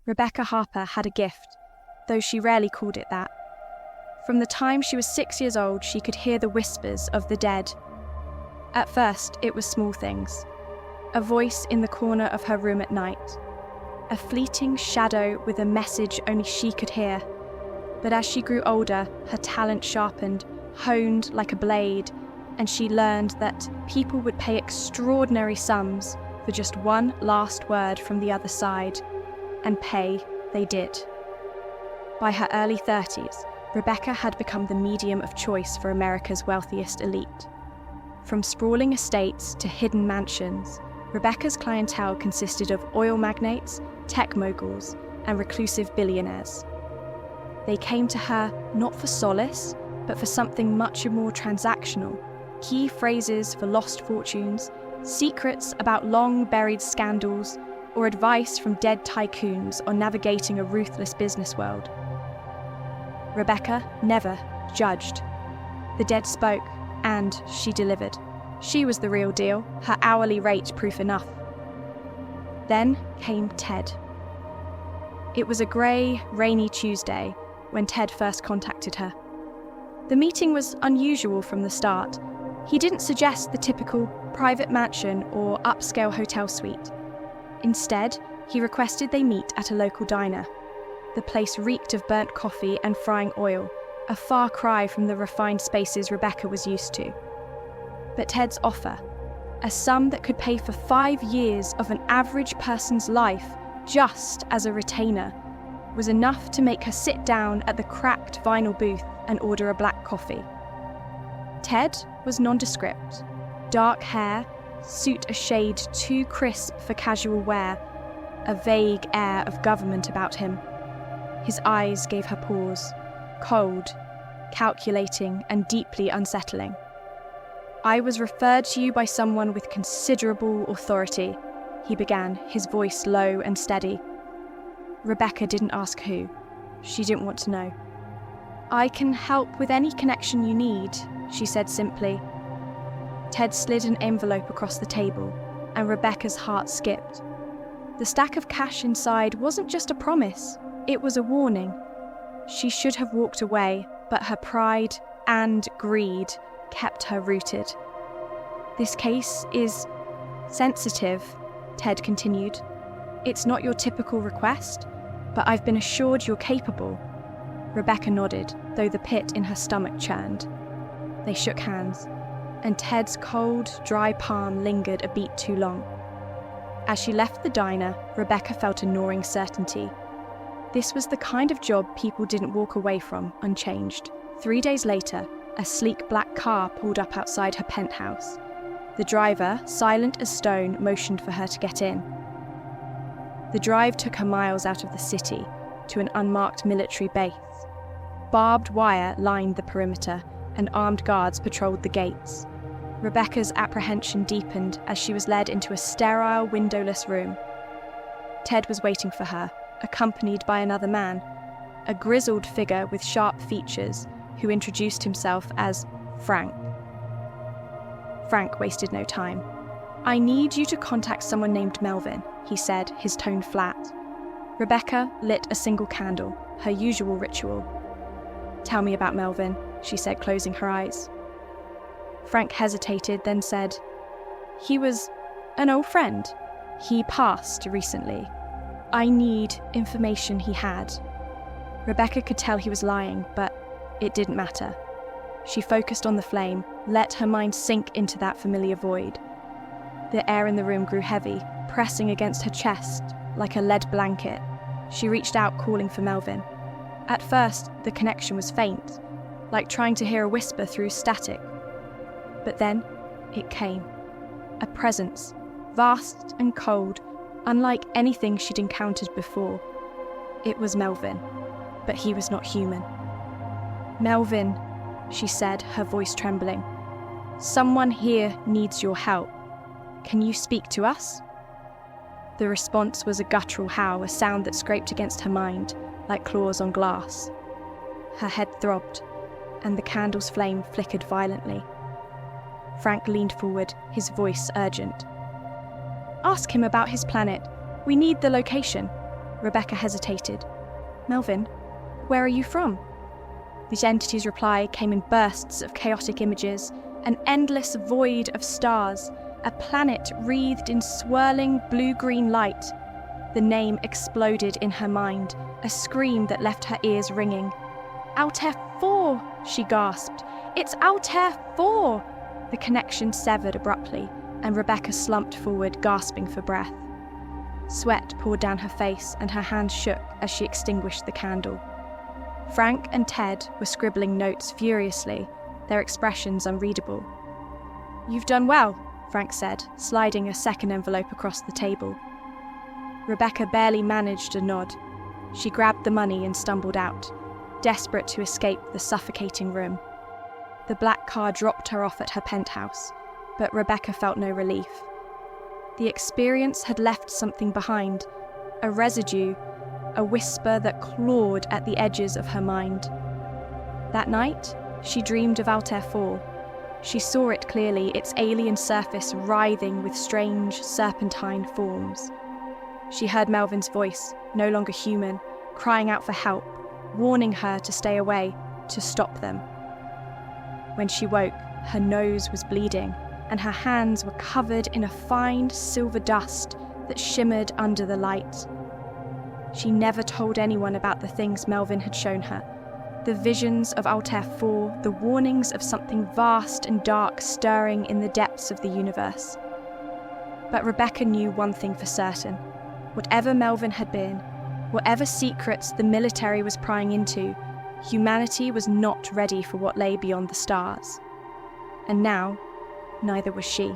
Rebecca Harper had a gift, though she rarely called it that. From the time she was 6 years old, she could hear the whispers of the dead. At first, it was small things. A voice in the corner of her room at night. A fleeting shadow with a message only she could hear. But as she grew older, her talent sharpened, honed like a blade, and she learned that people would pay extraordinary sums for just one last word from the other side. And pay they did. By her early 30s, Rebecca had become the medium of choice for America's wealthiest elite. From sprawling estates to hidden mansions, Rebecca's clientele consisted of oil magnates, tech moguls, and reclusive billionaires. They came to her not for solace, but for something much more transactional: key phrases for lost fortunes, secrets about long-buried scandals, or advice from dead tycoons on navigating a ruthless business world. Rebecca never judged. The dead spoke, and she delivered. She was the real deal, her hourly rate proof enough. Then came Ted. It was a grey, rainy Tuesday when Ted first contacted her. The meeting was unusual from the start. He didn't suggest the typical private mansion or upscale hotel suite. Instead, he requested they meet at a local diner. The place reeked of burnt coffee and frying oil, a far cry from the refined spaces Rebecca was used to. But Ted's offer, a sum that could pay for 5 years of an average person's life just as a retainer, was enough to make her sit down at the cracked vinyl booth and order a black coffee. Ted was nondescript, dark hair, suit a shade too crisp for casual wear, a vague air of government about him. His eyes gave her pause, cold, calculating, and deeply unsettling. "I was referred to you by someone with considerable authority," he began, his voice low and steady. Rebecca didn't ask who. She didn't want to know. "I can help with any connection you need," she said simply. Ted slid an envelope across the table, and Rebecca's heart skipped. The stack of cash inside wasn't just a promise, it was a warning. She should have walked away, but her pride and greed kept her rooted. "This case is sensitive," Ted continued. "It's not your typical request, but I've been assured you're capable." Rebecca nodded, though the pit in her stomach churned. They shook hands, and Ted's cold, dry palm lingered a beat too long. As she left the diner, Rebecca felt a gnawing certainty. This was the kind of job people didn't walk away from unchanged. 3 days later, a sleek black car pulled up outside her penthouse. The driver, silent as stone, motioned for her to get in. The drive took her miles out of the city, to an unmarked military base. Barbed wire lined the perimeter, and armed guards patrolled the gates. Rebecca's apprehension deepened as she was led into a sterile, windowless room. Ted was waiting for her, accompanied by another man, a grizzled figure with sharp features, who introduced himself as Frank. Frank wasted no time. "I need you to contact someone named Melvin," he said, his tone flat. Rebecca lit a single candle, her usual ritual. "Tell me about Melvin," she said, closing her eyes. Frank hesitated, then said, "He was an old friend. He passed recently. I need information he had." Rebecca could tell he was lying, but it didn't matter. She focused on the flame, let her mind sink into that familiar void. The air in the room grew heavy, pressing against her chest like a lead blanket. She reached out, calling for Melvin. At first, the connection was faint, like trying to hear a whisper through static. But then, it came. A presence, vast and cold, unlike anything she'd encountered before. It was Melvin, but he was not human. "Melvin," she said, her voice trembling. "Someone here needs your help. Can you speak to us?" The response was a guttural howl, a sound that scraped against her mind, like claws on glass. Her head throbbed, and the candle's flame flickered violently. Frank leaned forward, his voice urgent. "Ask him about his planet. We need the location." Rebecca hesitated. Melvin, where are you from? The entity's reply came in bursts of chaotic images, an endless void of stars, a planet wreathed in swirling blue-green light. The name exploded in her mind, a scream that left her ears ringing. Altair 4, she gasped. It's Altair 4! The connection severed abruptly, and Rebecca slumped forward, gasping for breath. Sweat poured down her face, and her hands shook as she extinguished the candle. Frank and Ted were scribbling notes furiously, their expressions unreadable. You've done well, Frank said, sliding a second envelope across the table. Rebecca barely managed a nod. She grabbed the money and stumbled out, desperate to escape the suffocating room. The black car dropped her off at her penthouse, but Rebecca felt no relief. The experience had left something behind, a residue, a whisper that clawed at the edges of her mind. That night, she dreamed of Altair 4. She saw it clearly, its alien surface writhing with strange, serpentine forms. She heard Melvin's voice, no longer human, crying out for help, warning her to stay away, to stop them. When she woke, her nose was bleeding, and her hands were covered in a fine silver dust that shimmered under the light. She never told anyone about the things Melvin had shown her, the visions of Altair 4, the warnings of something vast and dark stirring in the depths of the universe. But Rebecca knew one thing for certain. Whatever Melvin had been, whatever secrets the military was prying into, humanity was not ready for what lay beyond the stars. And now, neither was she.